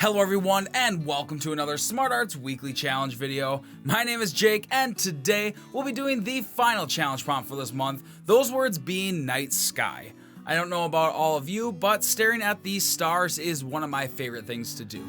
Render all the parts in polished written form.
Hello everyone and welcome to another Smart Arts Weekly Challenge video. My name is Jake and today we'll be doing the final challenge prompt for this month, those words being night sky. I don't know about all of you, but staring at these stars is one of my favorite things to do.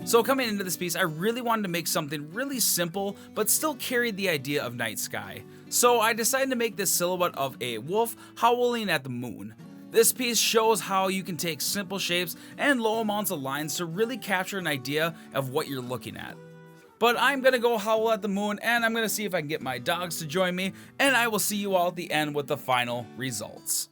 So coming into this piece, I really wanted to make something really simple, but still carried the idea of night sky. So I decided to make this silhouette of a wolf howling at the moon. This piece shows how you can take simple shapes and low amounts of lines to really capture an idea of what you're looking at. But I'm gonna go howl at the moon and I'm gonna see if I can get my dogs to join me, and I will see you all at the end with the final results.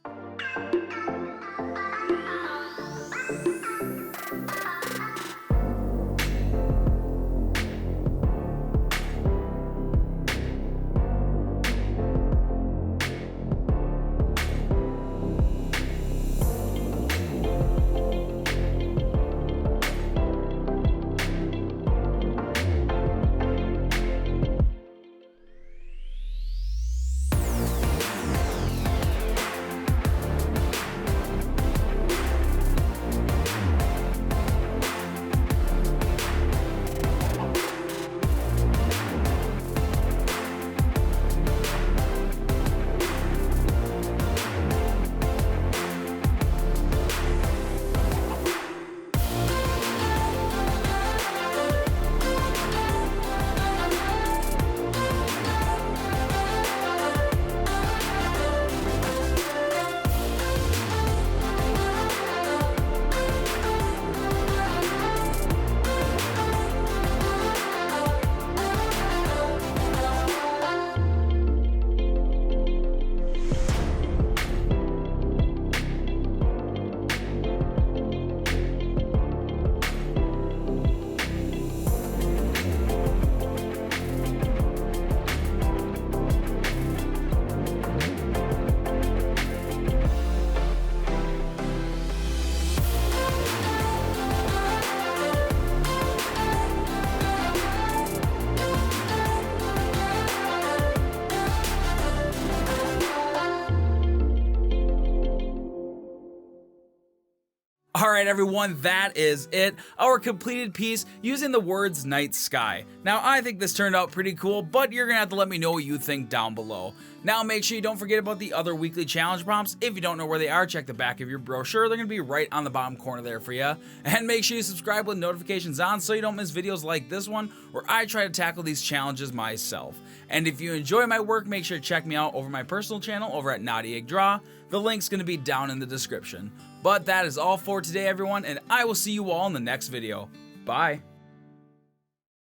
Alright everyone, that is it. Our completed piece using the words night sky. Now I think this turned out pretty cool, but you're gonna have to let me know what you think down below. Now make sure you don't forget about the other weekly challenge prompts. If you don't know where they are, check the back of your brochure. They're gonna be right on the bottom corner there for you. And make sure you subscribe with notifications on so you don't miss videos like this one where I try to tackle these challenges myself. And if you enjoy my work, make sure to check me out over my personal channel over at Naughty Egg Draw. The link's gonna be down in the description. But that is all for today everyone, and I will see you all in the next video. Bye!